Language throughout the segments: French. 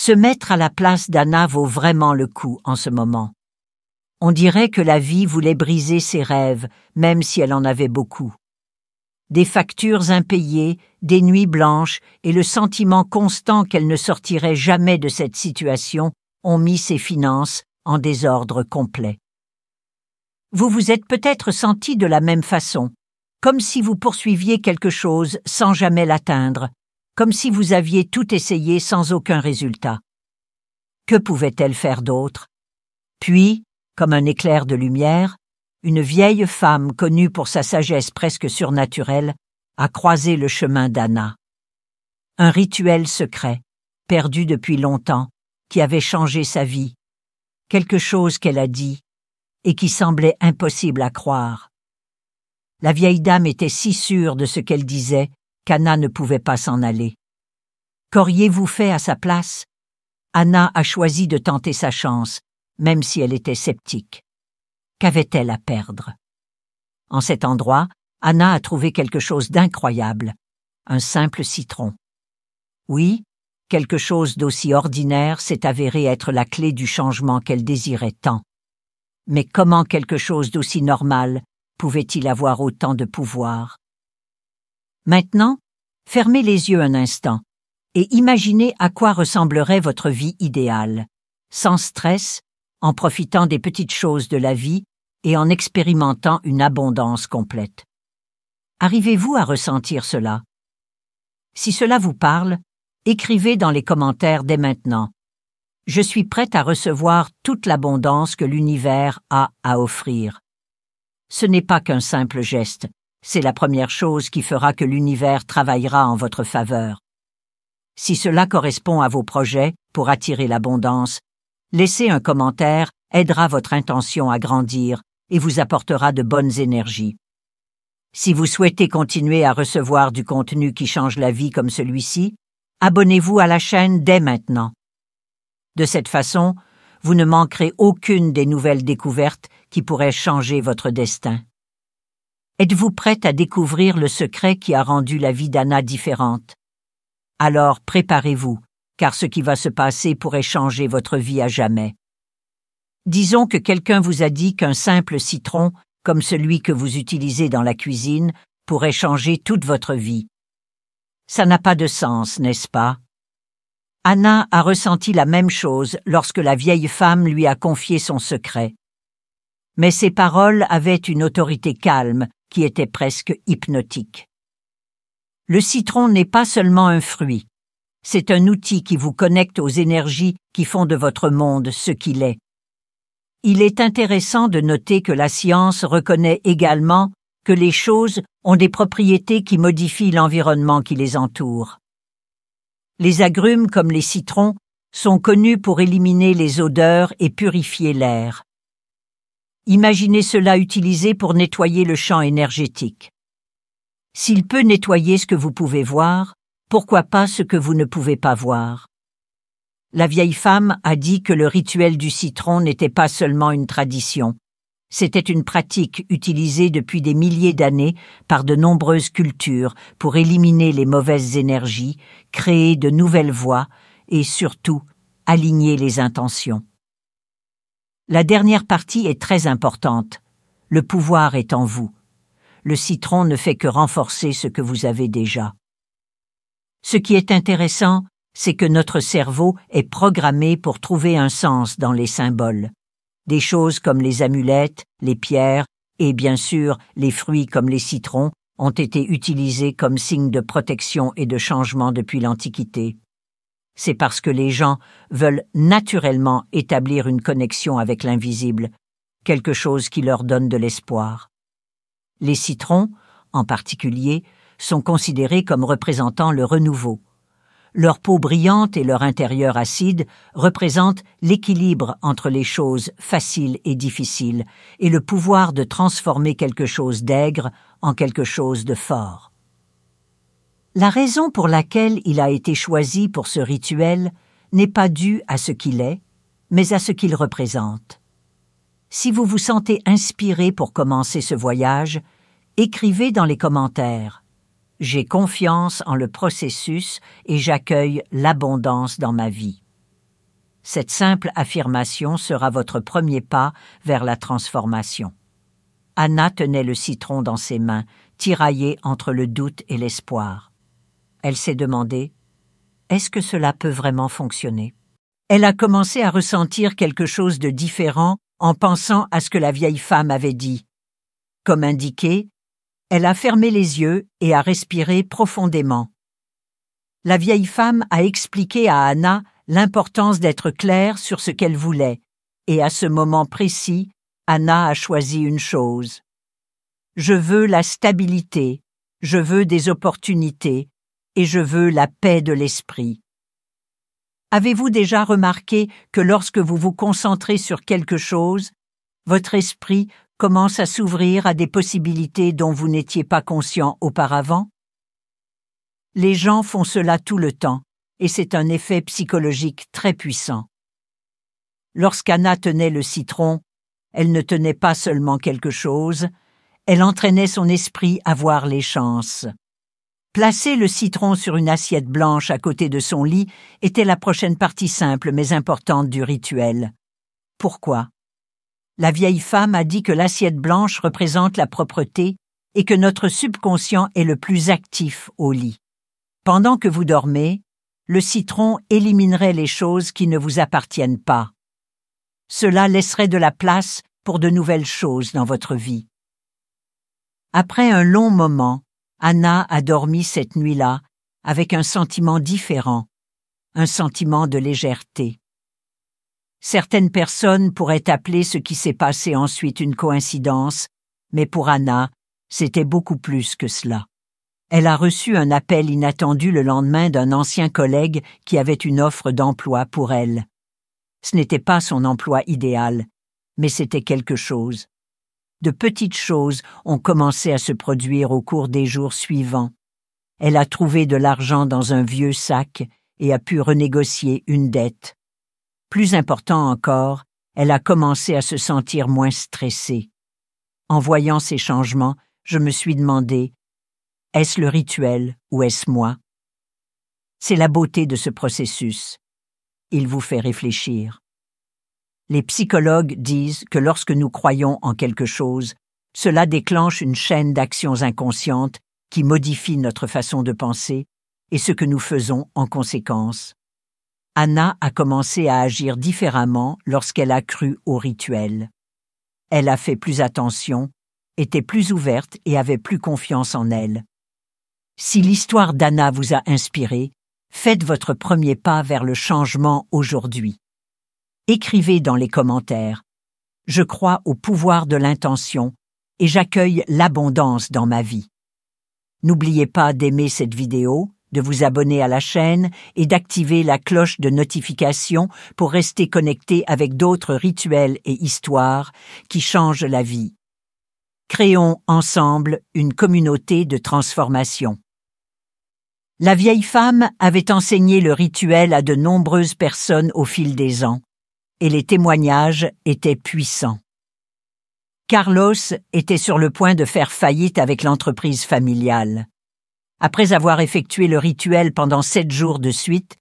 Se mettre à la place d'Anna vaut vraiment le coup en ce moment. On dirait que la vie voulait briser ses rêves, même si elle en avait beaucoup. Des factures impayées, des nuits blanches et le sentiment constant qu'elle ne sortirait jamais de cette situation ont mis ses finances en désordre complet. Vous vous êtes peut-être senti de la même façon, comme si vous poursuiviez quelque chose sans jamais l'atteindre, comme si vous aviez tout essayé sans aucun résultat. Que pouvait-elle faire d'autre? Puis, comme un éclair de lumière, une vieille femme connue pour sa sagesse presque surnaturelle a croisé le chemin d'Anna. Un rituel secret, perdu depuis longtemps, qui avait changé sa vie, quelque chose qu'elle a dit et qui semblait impossible à croire. La vieille dame était si sûre de ce qu'elle disait qu'Anna ne pouvait pas s'en aller. Qu'auriez-vous fait à sa place? Anna a choisi de tenter sa chance, même si elle était sceptique. Qu'avait-elle à perdre? En cet endroit, Anna a trouvé quelque chose d'incroyable, un simple citron. Oui, quelque chose d'aussi ordinaire s'est avéré être la clé du changement qu'elle désirait tant. Mais comment quelque chose d'aussi normal pouvait-il avoir autant de pouvoir? Maintenant, fermez les yeux un instant et imaginez à quoi ressemblerait votre vie idéale, sans stress, en profitant des petites choses de la vie et en expérimentant une abondance complète. Arrivez-vous à ressentir cela? Si cela vous parle, écrivez dans les commentaires dès maintenant. Je suis prête à recevoir toute l'abondance que l'univers a à offrir. Ce n'est pas qu'un simple geste, c'est la première chose qui fera que l'univers travaillera en votre faveur. Si cela correspond à vos projets pour attirer l'abondance, laisser un commentaire aidera votre intention à grandir et vous apportera de bonnes énergies. Si vous souhaitez continuer à recevoir du contenu qui change la vie comme celui-ci, abonnez-vous à la chaîne dès maintenant. De cette façon, vous ne manquerez aucune des nouvelles découvertes qui pourraient changer votre destin. Êtes-vous prête à découvrir le secret qui a rendu la vie d'Anna différente? Alors préparez-vous, car ce qui va se passer pourrait changer votre vie à jamais. Disons que quelqu'un vous a dit qu'un simple citron, comme celui que vous utilisez dans la cuisine, pourrait changer toute votre vie. Ça n'a pas de sens, n'est-ce pas? Anna a ressenti la même chose lorsque la vieille femme lui a confié son secret. Mais ses paroles avaient une autorité calme qui était presque hypnotique. Le citron n'est pas seulement un fruit, c'est un outil qui vous connecte aux énergies qui font de votre monde ce qu'il est. Il est intéressant de noter que la science reconnaît également que les choses ont des propriétés qui modifient l'environnement qui les entoure. Les agrumes comme les citrons sont connus pour éliminer les odeurs et purifier l'air. Imaginez cela utilisé pour nettoyer le champ énergétique. S'il peut nettoyer ce que vous pouvez voir, pourquoi pas ce que vous ne pouvez pas voir? La vieille femme a dit que le rituel du citron n'était pas seulement une tradition. C'était une pratique utilisée depuis des milliers d'années par de nombreuses cultures pour éliminer les mauvaises énergies, créer de nouvelles voies et surtout aligner les intentions. La dernière partie est très importante. Le pouvoir est en vous. Le citron ne fait que renforcer ce que vous avez déjà. Ce qui est intéressant, c'est que notre cerveau est programmé pour trouver un sens dans les symboles. Des choses comme les amulettes, les pierres et bien sûr les fruits comme les citrons ont été utilisés comme signe de protection et de changement depuis l'Antiquité. C'est parce que les gens veulent naturellement établir une connexion avec l'invisible, quelque chose qui leur donne de l'espoir. Les citrons, en particulier, sont considérés comme représentant le renouveau. Leur peau brillante et leur intérieur acide représentent l'équilibre entre les choses faciles et difficiles et le pouvoir de transformer quelque chose d'aigre en quelque chose de fort. La raison pour laquelle il a été choisi pour ce rituel n'est pas due à ce qu'il est, mais à ce qu'il représente. Si vous vous sentez inspiré pour commencer ce voyage, écrivez dans les commentaires. J'ai confiance en le processus et j'accueille l'abondance dans ma vie. Cette simple affirmation sera votre premier pas vers la transformation. Anna tenait le citron dans ses mains, tiraillée entre le doute et l'espoir. Elle s'est demandé « Est-ce que cela peut vraiment fonctionner ?» Elle a commencé à ressentir quelque chose de différent en pensant à ce que la vieille femme avait dit. Comme indiqué, elle a fermé les yeux et a respiré profondément. La vieille femme a expliqué à Anna l'importance d'être claire sur ce qu'elle voulait, et à ce moment précis, Anna a choisi une chose. « Je veux la stabilité, je veux des opportunités, et je veux la paix de l'esprit. » Avez-vous déjà remarqué que lorsque vous vous concentrez sur quelque chose, votre esprit commence à s'ouvrir à des possibilités dont vous n'étiez pas conscient auparavant? Les gens font cela tout le temps, et c'est un effet psychologique très puissant. Lorsqu'Anna tenait le citron, elle ne tenait pas seulement quelque chose, elle entraînait son esprit à voir les chances. Placer le citron sur une assiette blanche à côté de son lit était la prochaine partie simple mais importante du rituel. Pourquoi? La vieille femme a dit que l'assiette blanche représente la propreté et que notre subconscient est le plus actif au lit. Pendant que vous dormez, le citron éliminerait les choses qui ne vous appartiennent pas. Cela laisserait de la place pour de nouvelles choses dans votre vie. Après un long moment, Anna a dormi cette nuit-là avec un sentiment différent, un sentiment de légèreté. Certaines personnes pourraient appeler ce qui s'est passé ensuite une coïncidence, mais pour Anna, c'était beaucoup plus que cela. Elle a reçu un appel inattendu le lendemain d'un ancien collègue qui avait une offre d'emploi pour elle. Ce n'était pas son emploi idéal, mais c'était quelque chose. De petites choses ont commencé à se produire au cours des jours suivants. Elle a trouvé de l'argent dans un vieux sac et a pu renégocier une dette. Plus important encore, elle a commencé à se sentir moins stressée. En voyant ces changements, je me suis demandé, est-ce le rituel ou est-ce moi? C'est la beauté de ce processus. Il vous fait réfléchir. Les psychologues disent que lorsque nous croyons en quelque chose, cela déclenche une chaîne d'actions inconscientes qui modifie notre façon de penser et ce que nous faisons en conséquence. Anna a commencé à agir différemment lorsqu'elle a cru au rituel. Elle a fait plus attention, était plus ouverte et avait plus confiance en elle. Si l'histoire d'Anna vous a inspiré, faites votre premier pas vers le changement aujourd'hui. Écrivez dans les commentaires « Je crois au pouvoir de l'intention et j'accueille l'abondance dans ma vie ». N'oubliez pas d'aimer cette vidéo, de vous abonner à la chaîne et d'activer la cloche de notification pour rester connecté avec d'autres rituels et histoires qui changent la vie. Créons ensemble une communauté de transformation. La vieille femme avait enseigné le rituel à de nombreuses personnes au fil des ans, et les témoignages étaient puissants. Carlos était sur le point de faire faillite avec l'entreprise familiale. Après avoir effectué le rituel pendant 7 jours de suite,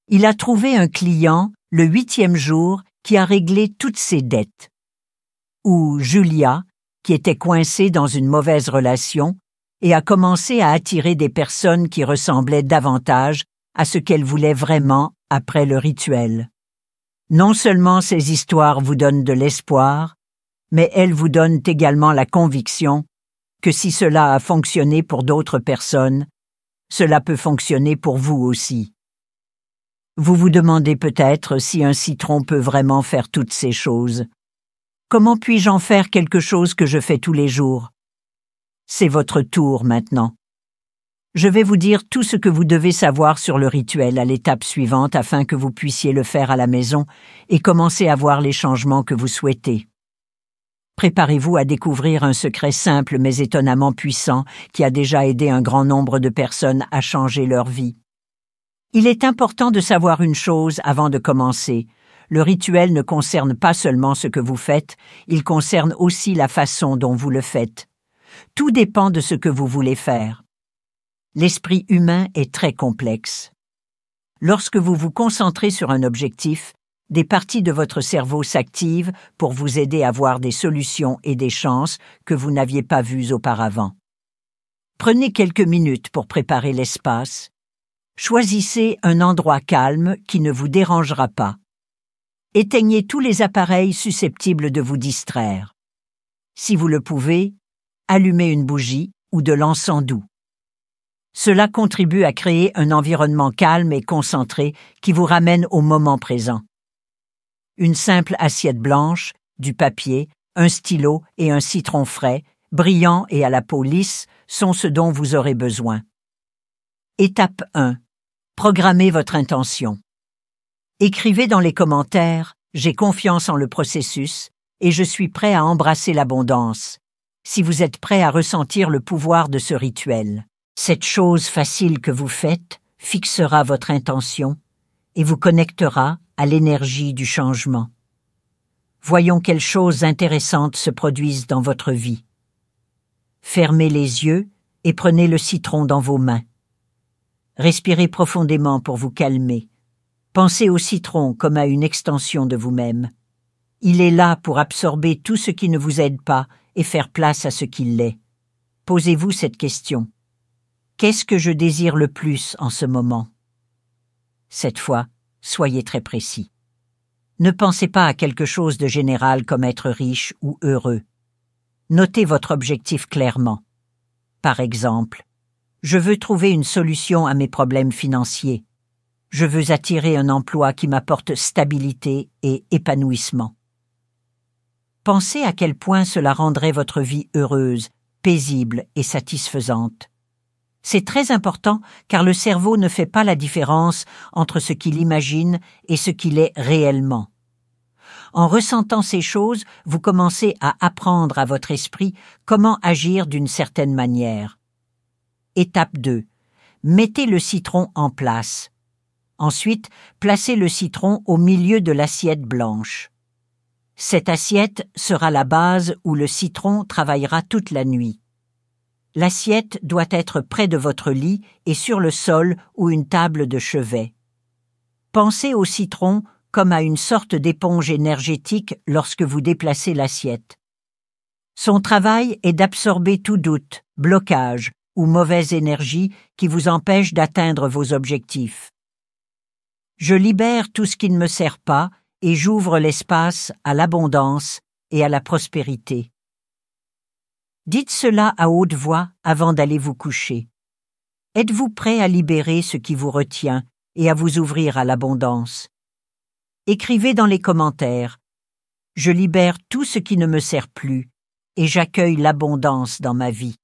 il a trouvé un client le 8e jour qui a réglé toutes ses dettes. Ou Julia, qui était coincée dans une mauvaise relation et a commencé à attirer des personnes qui ressemblaient davantage à ce qu'elle voulait vraiment après le rituel. Non seulement ces histoires vous donnent de l'espoir, mais elles vous donnent également la conviction que si cela a fonctionné pour d'autres personnes, cela peut fonctionner pour vous aussi. Vous vous demandez peut-être si un citron peut vraiment faire toutes ces choses. Comment puis-je en faire quelque chose que je fais tous les jours? C'est votre tour maintenant. Je vais vous dire tout ce que vous devez savoir sur le rituel à l'étape suivante afin que vous puissiez le faire à la maison et commencer à voir les changements que vous souhaitez. Préparez-vous à découvrir un secret simple mais étonnamment puissant qui a déjà aidé un grand nombre de personnes à changer leur vie. Il est important de savoir une chose avant de commencer. Le rituel ne concerne pas seulement ce que vous faites, il concerne aussi la façon dont vous le faites. Tout dépend de ce que vous voulez faire. L'esprit humain est très complexe. Lorsque vous vous concentrez sur un objectif, des parties de votre cerveau s'activent pour vous aider à voir des solutions et des chances que vous n'aviez pas vues auparavant. Prenez quelques minutes pour préparer l'espace. Choisissez un endroit calme qui ne vous dérangera pas. Éteignez tous les appareils susceptibles de vous distraire. Si vous le pouvez, allumez une bougie ou de l'encens doux. Cela contribue à créer un environnement calme et concentré qui vous ramène au moment présent. Une simple assiette blanche, du papier, un stylo et un citron frais, brillant et à la peau lisse, sont ce dont vous aurez besoin. Étape 1. Programmez votre intention. Écrivez dans les commentaires « J'ai confiance en le processus et je suis prêt à embrasser l'abondance » si vous êtes prêt à ressentir le pouvoir de ce rituel. Cette chose facile que vous faites fixera votre intention et vous connectera à l'énergie du changement. Voyons quelles choses intéressantes se produisent dans votre vie. Fermez les yeux et prenez le citron dans vos mains. Respirez profondément pour vous calmer. Pensez au citron comme à une extension de vous-même. Il est là pour absorber tout ce qui ne vous aide pas et faire place à ce qui l'est. Posez-vous cette question. Qu'est-ce que je désire le plus en ce moment? Cette fois, soyez très précis. Ne pensez pas à quelque chose de général comme être riche ou heureux. Notez votre objectif clairement. Par exemple, je veux trouver une solution à mes problèmes financiers. Je veux attirer un emploi qui m'apporte stabilité et épanouissement. Pensez à quel point cela rendrait votre vie heureuse, paisible et satisfaisante. C'est très important car le cerveau ne fait pas la différence entre ce qu'il imagine et ce qu'il est réellement. En ressentant ces choses, vous commencez à apprendre à votre esprit comment agir d'une certaine manière. Étape 2. Mettez le citron en place. Ensuite, placez le citron au milieu de l'assiette blanche. Cette assiette sera la base où le citron travaillera toute la nuit. L'assiette doit être près de votre lit et sur le sol ou une table de chevet. Pensez au citron comme à une sorte d'éponge énergétique lorsque vous déplacez l'assiette. Son travail est d'absorber tout doute, blocage ou mauvaise énergie qui vous empêche d'atteindre vos objectifs. Je libère tout ce qui ne me sert pas et j'ouvre l'espace à l'abondance et à la prospérité. Dites cela à haute voix avant d'aller vous coucher. Êtes-vous prêt à libérer ce qui vous retient et à vous ouvrir à l'abondance? Écrivez dans les commentaires « Je libère tout ce qui ne me sert plus et j'accueille l'abondance dans ma vie ».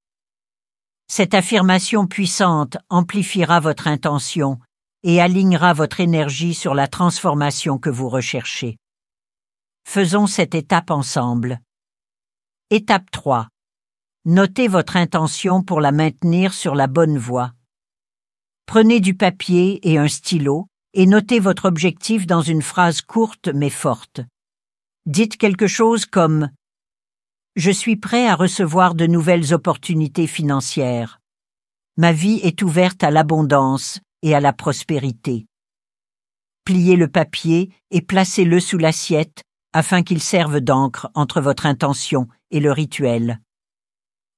Cette affirmation puissante amplifiera votre intention et alignera votre énergie sur la transformation que vous recherchez. Faisons cette étape ensemble. Étape 3. Notez votre intention pour la maintenir sur la bonne voie. Prenez du papier et un stylo et notez votre objectif dans une phrase courte mais forte. Dites quelque chose comme « Je suis prêt à recevoir de nouvelles opportunités financières. Ma vie est ouverte à l'abondance et à la prospérité. » Pliez le papier et placez-le sous l'assiette afin qu'il serve d'encre entre votre intention et le rituel.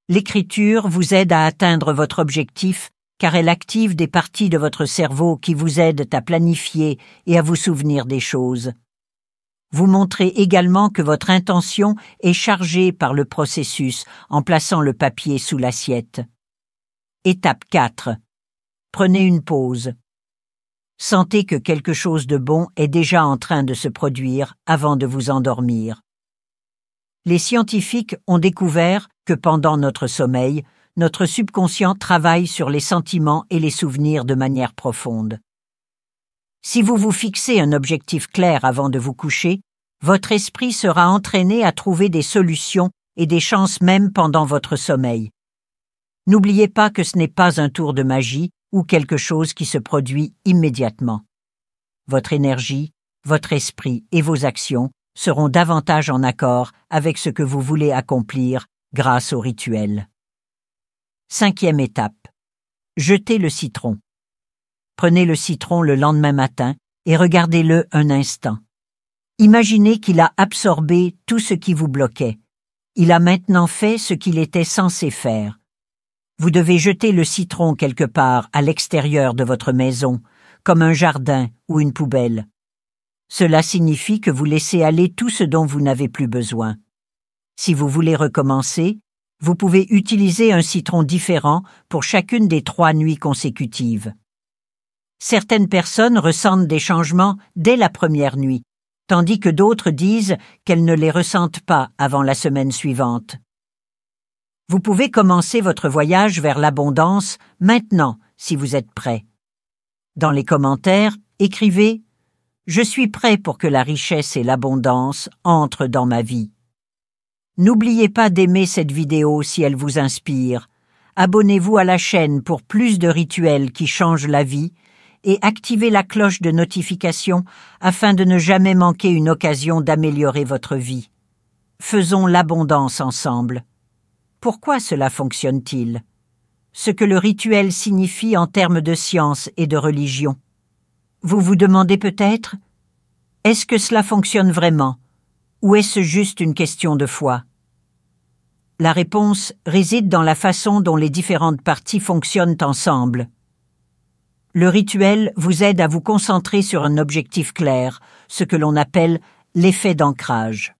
L'écriture vous aide à atteindre votre objectif car elle active des parties de votre cerveau qui vous aident à planifier et à vous souvenir des choses. Vous montrez également que votre intention est chargée par le processus en plaçant le papier sous l'assiette. Étape 4. Prenez une pause. Sentez que quelque chose de bon est déjà en train de se produire avant de vous endormir. Les scientifiques ont découvert que pendant notre sommeil, notre subconscient travaille sur les sentiments et les souvenirs de manière profonde. Si vous vous fixez un objectif clair avant de vous coucher, votre esprit sera entraîné à trouver des solutions et des chances même pendant votre sommeil. N'oubliez pas que ce n'est pas un tour de magie ou quelque chose qui se produit immédiatement. Votre énergie, votre esprit et vos actions seront davantage en accord avec ce que vous voulez accomplir grâce au rituel. 5e étape. Jetez le citron. Prenez le citron le lendemain matin et regardez-le un instant. Imaginez qu'il a absorbé tout ce qui vous bloquait. Il a maintenant fait ce qu'il était censé faire. Vous devez jeter le citron quelque part à l'extérieur de votre maison, comme un jardin ou une poubelle. Cela signifie que vous laissez aller tout ce dont vous n'avez plus besoin. Si vous voulez recommencer, vous pouvez utiliser un citron différent pour chacune des 3 nuits consécutives. Certaines personnes ressentent des changements dès la première nuit, tandis que d'autres disent qu'elles ne les ressentent pas avant la semaine suivante. Vous pouvez commencer votre voyage vers l'abondance maintenant, si vous êtes prêt. Dans les commentaires, écrivez « Je suis prêt pour que la richesse et l'abondance entrent dans ma vie ». N'oubliez pas d'aimer cette vidéo si elle vous inspire. Abonnez-vous à la chaîne pour plus de rituels qui changent la vie et activez la cloche de notification afin de ne jamais manquer une occasion d'améliorer votre vie. Faisons l'abondance ensemble. Pourquoi cela fonctionne-t-il? Ce que le rituel signifie en termes de science et de religion. Vous vous demandez peut-être, est-ce que cela fonctionne vraiment, ou est-ce juste une question de foi? La réponse réside dans la façon dont les différentes parties fonctionnent ensemble. Le rituel vous aide à vous concentrer sur un objectif clair, ce que l'on appelle l'effet d'ancrage.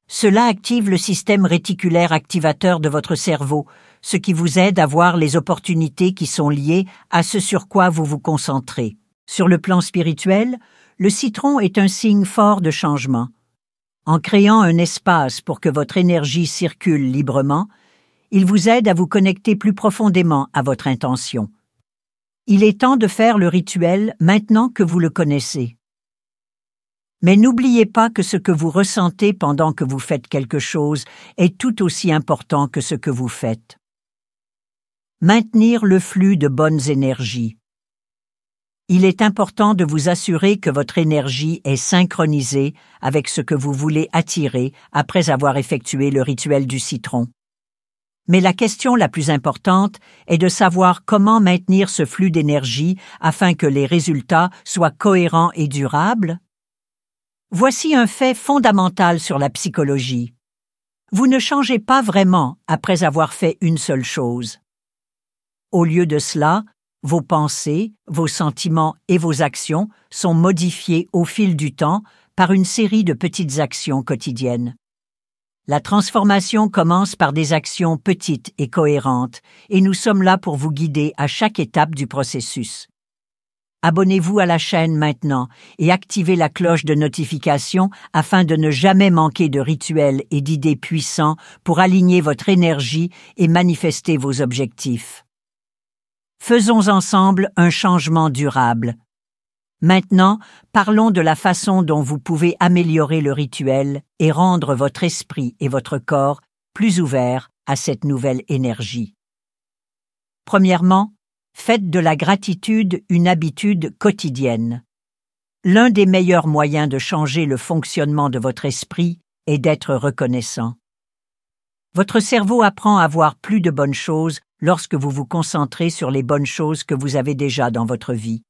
Cela active le système réticulaire activateur de votre cerveau, ce qui vous aide à voir les opportunités qui sont liées à ce sur quoi vous vous concentrez. Sur le plan spirituel, le citron est un signe fort de changement. En créant un espace pour que votre énergie circule librement, il vous aide à vous connecter plus profondément à votre intention. Il est temps de faire le rituel maintenant que vous le connaissez. Mais n'oubliez pas que ce que vous ressentez pendant que vous faites quelque chose est tout aussi important que ce que vous faites. Maintenir le flux de bonnes énergies. Il est important de vous assurer que votre énergie est synchronisée avec ce que vous voulez attirer après avoir effectué le rituel du citron. Mais la question la plus importante est de savoir comment maintenir ce flux d'énergie afin que les résultats soient cohérents et durables. Voici un fait fondamental sur la psychologie. Vous ne changez pas vraiment après avoir fait une seule chose. Au lieu de cela, vos pensées, vos sentiments et vos actions sont modifiés au fil du temps par une série de petites actions quotidiennes. La transformation commence par des actions petites et cohérentes, et nous sommes là pour vous guider à chaque étape du processus. Abonnez-vous à la chaîne maintenant et activez la cloche de notification afin de ne jamais manquer de rituels et d'idées puissants pour aligner votre énergie et manifester vos objectifs. Faisons ensemble un changement durable. Maintenant, parlons de la façon dont vous pouvez améliorer le rituel et rendre votre esprit et votre corps plus ouverts à cette nouvelle énergie. Premièrement, faites de la gratitude une habitude quotidienne. L'un des meilleurs moyens de changer le fonctionnement de votre esprit est d'être reconnaissant. Votre cerveau apprend à voir plus de bonnes choses lorsque vous vous concentrez sur les bonnes choses que vous avez déjà dans votre vie.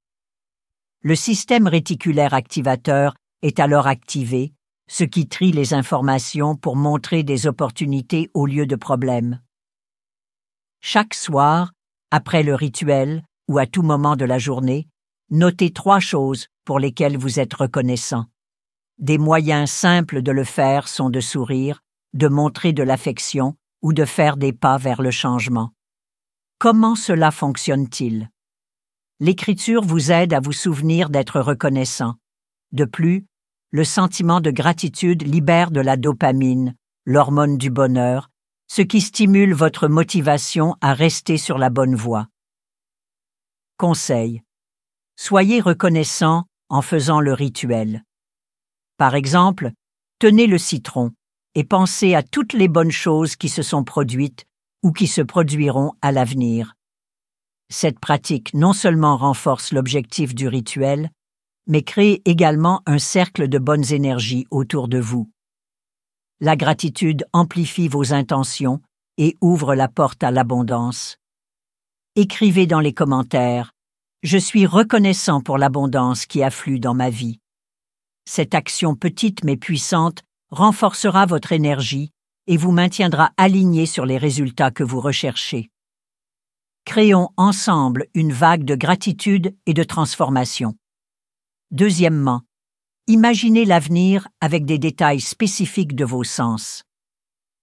Le système réticulaire activateur est alors activé, ce qui trie les informations pour montrer des opportunités au lieu de problèmes. Chaque soir, après le rituel ou à tout moment de la journée, notez 3 choses pour lesquelles vous êtes reconnaissant. Des moyens simples de le faire sont de sourire, de montrer de l'affection ou de faire des pas vers le changement. Comment cela fonctionne-t-il? L'écriture vous aide à vous souvenir d'être reconnaissant. De plus, le sentiment de gratitude libère de la dopamine, l'hormone du bonheur, ce qui stimule votre motivation à rester sur la bonne voie. Conseil. Soyez reconnaissant en faisant le rituel. Par exemple, tenez le citron et pensez à toutes les bonnes choses qui se sont produites ou qui se produiront à l'avenir. Cette pratique non seulement renforce l'objectif du rituel, mais crée également un cercle de bonnes énergies autour de vous. La gratitude amplifie vos intentions et ouvre la porte à l'abondance. Écrivez dans les commentaires « Je suis reconnaissant pour l'abondance qui afflue dans ma vie ». Cette action petite mais puissante renforcera votre énergie et vous maintiendra aligné sur les résultats que vous recherchez. Créons ensemble une vague de gratitude et de transformation. Deuxièmement, imaginez l'avenir avec des détails spécifiques de vos sens.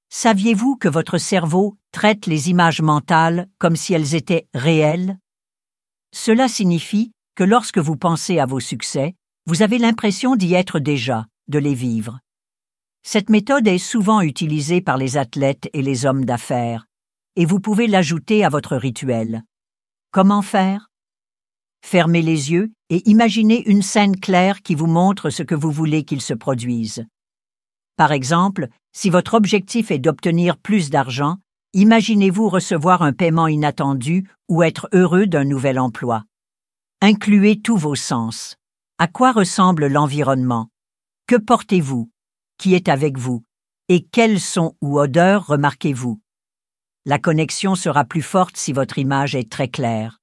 Saviez-vous que votre cerveau traite les images mentales comme si elles étaient réelles? Cela signifie que lorsque vous pensez à vos succès, vous avez l'impression d'y être déjà, de les vivre. Cette méthode est souvent utilisée par les athlètes et les hommes d'affaires, et vous pouvez l'ajouter à votre rituel. Comment faire? Fermez les yeux et imaginez une scène claire qui vous montre ce que vous voulez qu'il se produise. Par exemple, si votre objectif est d'obtenir plus d'argent, imaginez-vous recevoir un paiement inattendu ou être heureux d'un nouvel emploi. Incluez tous vos sens. À quoi ressemble l'environnement? Que portez-vous? Qui est avec vous? Et quels sons ou odeurs remarquez-vous? La connexion sera plus forte si votre image est très claire.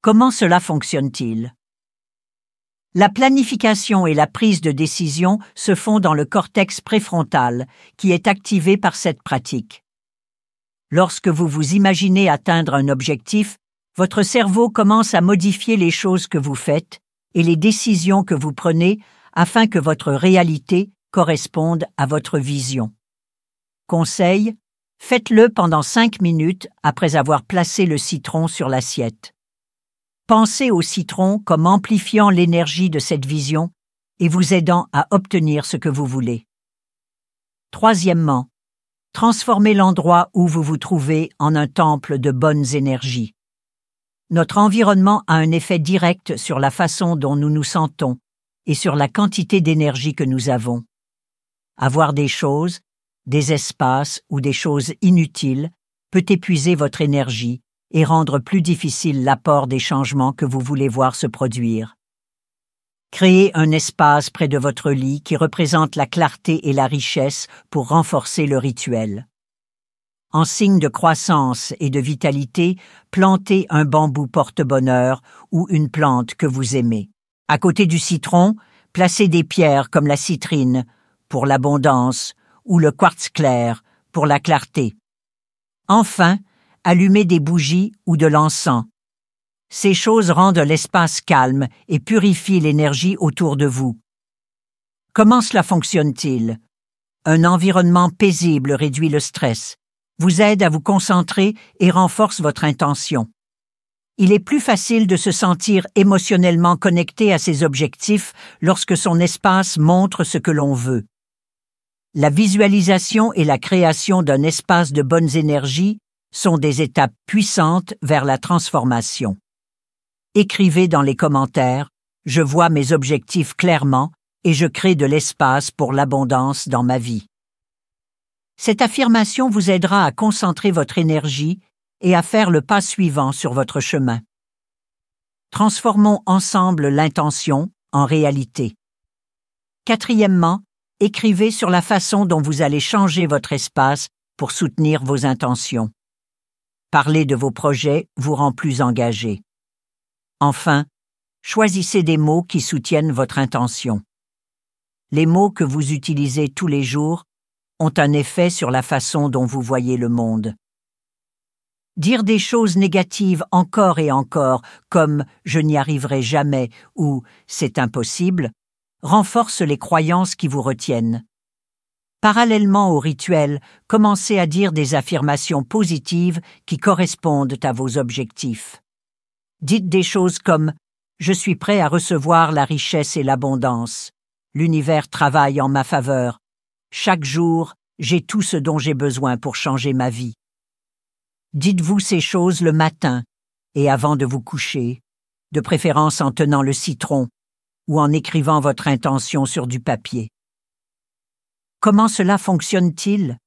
Comment cela fonctionne-t-il? La planification et la prise de décision se font dans le cortex préfrontal, qui est activé par cette pratique. Lorsque vous vous imaginez atteindre un objectif, votre cerveau commence à modifier les choses que vous faites et les décisions que vous prenez afin que votre réalité corresponde à votre vision. Conseil: faites-le pendant 5 minutes après avoir placé le citron sur l'assiette. Pensez au citron comme amplifiant l'énergie de cette vision et vous aidant à obtenir ce que vous voulez. Troisièmement, transformez l'endroit où vous vous trouvez en un temple de bonnes énergies. Notre environnement a un effet direct sur la façon dont nous nous sentons et sur la quantité d'énergie que nous avons. Avoir des choses, des espaces ou des choses inutiles peut épuiser votre énergie et rendre plus difficile l'apport des changements que vous voulez voir se produire. Créez un espace près de votre lit qui représente la clarté et la richesse pour renforcer le rituel. En signe de croissance et de vitalité, plantez un bambou porte-bonheur ou une plante que vous aimez. À côté du citron, placez des pierres comme la citrine pour l'abondance ou le quartz clair pour la clarté. Enfin, allumez des bougies ou de l'encens. Ces choses rendent l'espace calme et purifient l'énergie autour de vous. Comment cela fonctionne-t-il? Un environnement paisible réduit le stress, vous aide à vous concentrer et renforce votre intention. Il est plus facile de se sentir émotionnellement connecté à ses objectifs lorsque son espace montre ce que l'on veut. La visualisation et la création d'un espace de bonnes énergies sont des étapes puissantes vers la transformation. Écrivez dans les commentaires « Je vois mes objectifs clairement et je crée de l'espace pour l'abondance dans ma vie ». Cette affirmation vous aidera à concentrer votre énergie et à faire le pas suivant sur votre chemin. Transformons ensemble l'intention en réalité. Quatrièmement, écrivez sur la façon dont vous allez changer votre espace pour soutenir vos intentions. Parler de vos projets vous rend plus engagé. Enfin, choisissez des mots qui soutiennent votre intention. Les mots que vous utilisez tous les jours ont un effet sur la façon dont vous voyez le monde. Dire des choses négatives encore et encore, comme « je n'y arriverai jamais » ou « c'est impossible », renforce les croyances qui vous retiennent. Parallèlement au rituel, commencez à dire des affirmations positives qui correspondent à vos objectifs. Dites des choses comme « Je suis prêt à recevoir la richesse et l'abondance. L'univers travaille en ma faveur. Chaque jour, j'ai tout ce dont j'ai besoin pour changer ma vie. » Dites-vous ces choses le matin et avant de vous coucher, de préférence en tenant le citron ou en écrivant votre intention sur du papier. Comment cela fonctionne-t-il?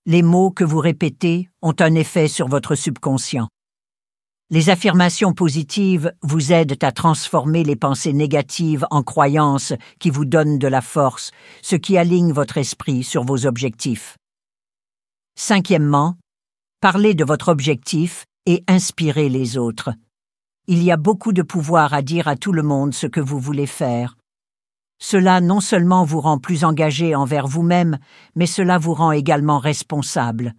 Les mots que vous répétez ont un effet sur votre subconscient. Les affirmations positives vous aident à transformer les pensées négatives en croyances qui vous donnent de la force, ce qui aligne votre esprit sur vos objectifs. Cinquièmement, parlez de votre objectif et inspirez les autres. Il y a beaucoup de pouvoir à dire à tout le monde ce que vous voulez faire. Cela non seulement vous rend plus engagé envers vous-même, mais cela vous rend également responsable.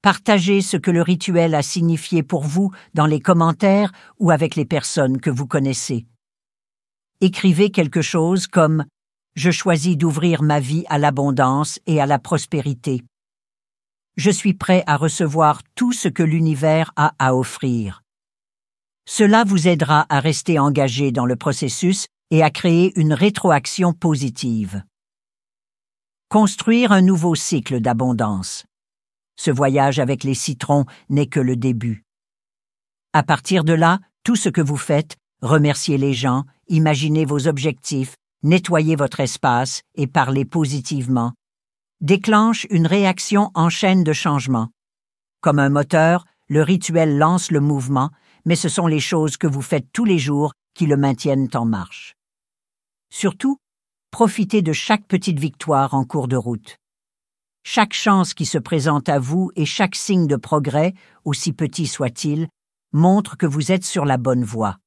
Partagez ce que le rituel a signifié pour vous dans les commentaires ou avec les personnes que vous connaissez. Écrivez quelque chose comme « Je choisis d'ouvrir ma vie à l'abondance et à la prospérité. Je suis prêt à recevoir tout ce que l'univers a à offrir. » Cela vous aidera à rester engagé dans le processus et à créer une rétroaction positive. Construire un nouveau cycle d'abondance. Ce voyage avec les citrons n'est que le début. À partir de là, tout ce que vous faites, remerciez les gens, imaginez vos objectifs, nettoyez votre espace et parlez positivement, déclenche une réaction en chaîne de changement. Comme un moteur, le rituel lance le mouvement, mais ce sont les choses que vous faites tous les jours qui le maintiennent en marche. Surtout, profitez de chaque petite victoire en cours de route. Chaque chance qui se présente à vous et chaque signe de progrès, aussi petit soit-il, montre que vous êtes sur la bonne voie.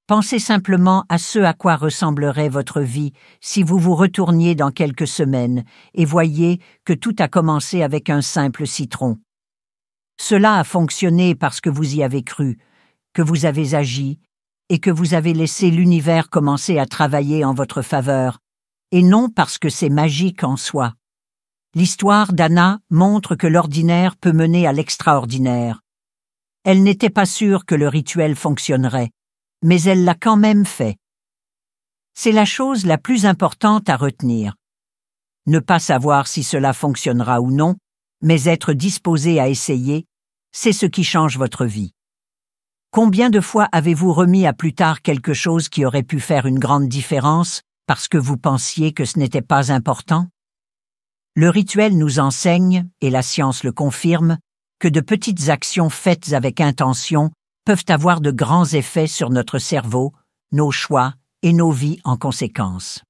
Pensez simplement à ce à quoi ressemblerait votre vie si vous vous retourniez dans quelques semaines et voyez que tout a commencé avec un simple citron. Cela a fonctionné parce que vous y avez cru, que vous avez agi et que vous avez laissé l'univers commencer à travailler en votre faveur, et non parce que c'est magique en soi. L'histoire d'Anna montre que l'ordinaire peut mener à l'extraordinaire. Elle n'était pas sûre que le rituel fonctionnerait, mais elle l'a quand même fait. C'est la chose la plus importante à retenir. Ne pas savoir si cela fonctionnera ou non, mais être disposé à essayer, c'est ce qui change votre vie. Combien de fois avez-vous remis à plus tard quelque chose qui aurait pu faire une grande différence parce que vous pensiez que ce n'était pas important? Le rituel nous enseigne, et la science le confirme, que de petites actions faites avec intention peuvent avoir de grands effets sur notre cerveau, nos choix et nos vies en conséquence.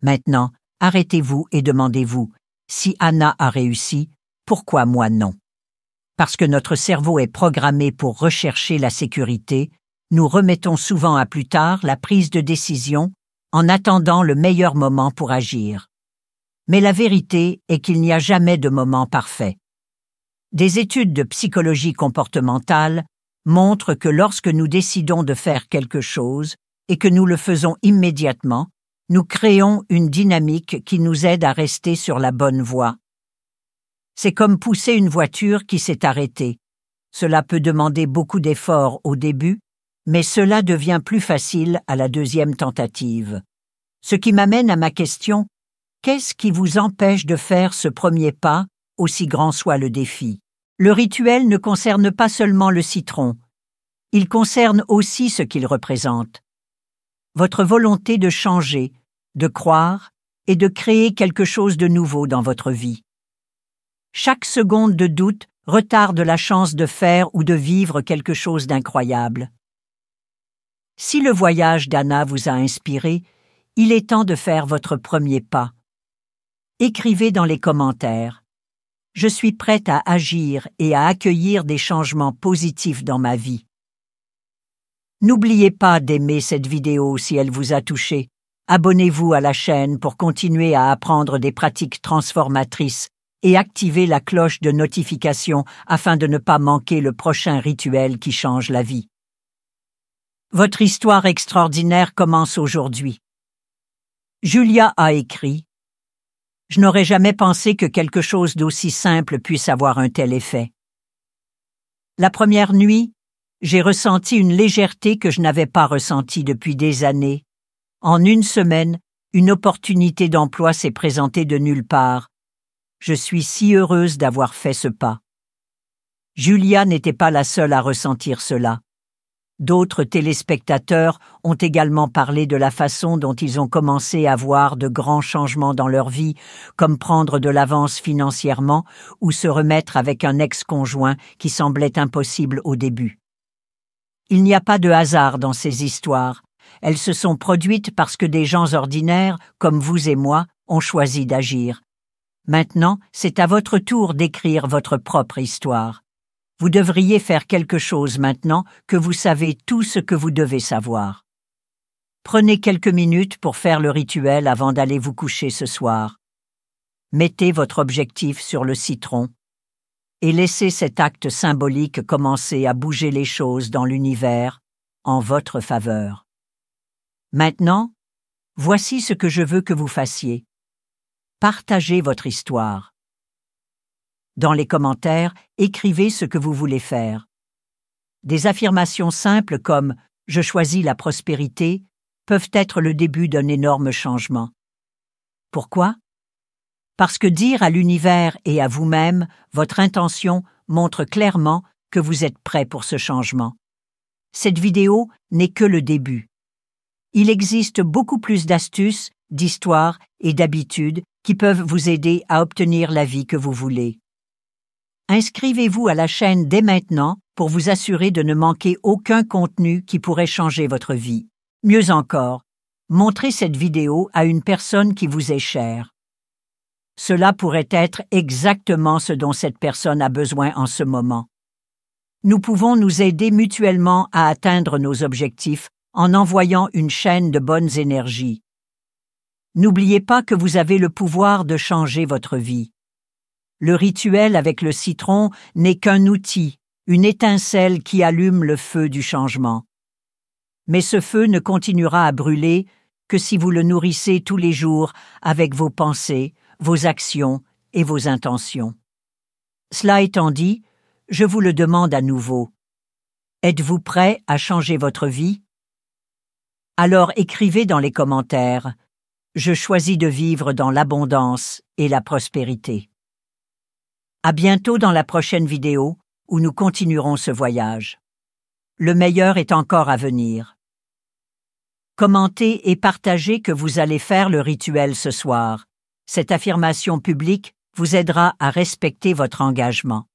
Maintenant, arrêtez-vous et demandez-vous, si Anna a réussi, pourquoi moi non? Parce que notre cerveau est programmé pour rechercher la sécurité, nous remettons souvent à plus tard la prise de décision en attendant le meilleur moment pour agir. Mais la vérité est qu'il n'y a jamais de moment parfait. Des études de psychologie comportementale montrent que lorsque nous décidons de faire quelque chose et que nous le faisons immédiatement, nous créons une dynamique qui nous aide à rester sur la bonne voie. C'est comme pousser une voiture qui s'est arrêtée. Cela peut demander beaucoup d'efforts au début, mais cela devient plus facile à la deuxième tentative. Ce qui m'amène à ma question: qu'est-ce qui vous empêche de faire ce premier pas, aussi grand soit le défi? Le rituel ne concerne pas seulement le citron. Il concerne aussi ce qu'il représente. Votre volonté de changer, de croire et de créer quelque chose de nouveau dans votre vie. Chaque seconde de doute retarde la chance de faire ou de vivre quelque chose d'incroyable. Si le voyage d'Anna vous a inspiré, il est temps de faire votre premier pas. Écrivez dans les commentaires « Je suis prête à agir et à accueillir des changements positifs dans ma vie ». N'oubliez pas d'aimer cette vidéo si elle vous a touché. Abonnez-vous à la chaîne pour continuer à apprendre des pratiques transformatrices et activez la cloche de notification afin de ne pas manquer le prochain rituel qui change la vie. Votre histoire extraordinaire commence aujourd'hui. Julia a écrit « Je n'aurais jamais pensé que quelque chose d'aussi simple puisse avoir un tel effet. La première nuit, j'ai ressenti une légèreté que je n'avais pas ressentie depuis des années. En une semaine, une opportunité d'emploi s'est présentée de nulle part. Je suis si heureuse d'avoir fait ce pas. » Julia n'était pas la seule à ressentir cela. D'autres téléspectateurs ont également parlé de la façon dont ils ont commencé à voir de grands changements dans leur vie, comme prendre de l'avance financièrement ou se remettre avec un ex-conjoint qui semblait impossible au début. Il n'y a pas de hasard dans ces histoires. Elles se sont produites parce que des gens ordinaires, comme vous et moi, ont choisi d'agir. Maintenant, c'est à votre tour d'écrire votre propre histoire. Vous devriez faire quelque chose maintenant que vous savez tout ce que vous devez savoir. Prenez quelques minutes pour faire le rituel avant d'aller vous coucher ce soir. Mettez votre objectif sur le citron et laissez cet acte symbolique commencer à bouger les choses dans l'univers en votre faveur. Maintenant, voici ce que je veux que vous fassiez. Partagez votre histoire. Dans les commentaires, écrivez ce que vous voulez faire. Des affirmations simples comme « Je choisis la prospérité » peuvent être le début d'un énorme changement. Pourquoi? Parce que dire à l'univers et à vous-même votre intention montre clairement que vous êtes prêt pour ce changement. Cette vidéo n'est que le début. Il existe beaucoup plus d'astuces, d'histoires et d'habitudes qui peuvent vous aider à obtenir la vie que vous voulez. Inscrivez-vous à la chaîne dès maintenant pour vous assurer de ne manquer aucun contenu qui pourrait changer votre vie. Mieux encore, montrez cette vidéo à une personne qui vous est chère. Cela pourrait être exactement ce dont cette personne a besoin en ce moment. Nous pouvons nous aider mutuellement à atteindre nos objectifs en envoyant une chaîne de bonnes énergies. N'oubliez pas que vous avez le pouvoir de changer votre vie. Le rituel avec le citron n'est qu'un outil, une étincelle qui allume le feu du changement. Mais ce feu ne continuera à brûler que si vous le nourrissez tous les jours avec vos pensées, vos actions et vos intentions. Cela étant dit, je vous le demande à nouveau. Êtes-vous prêt à changer votre vie? Alors écrivez dans les commentaires « Je choisis de vivre dans l'abondance et la prospérité ». À bientôt dans la prochaine vidéo où nous continuerons ce voyage. Le meilleur est encore à venir. Commentez et partagez que vous allez faire le rituel ce soir. Cette affirmation publique vous aidera à respecter votre engagement.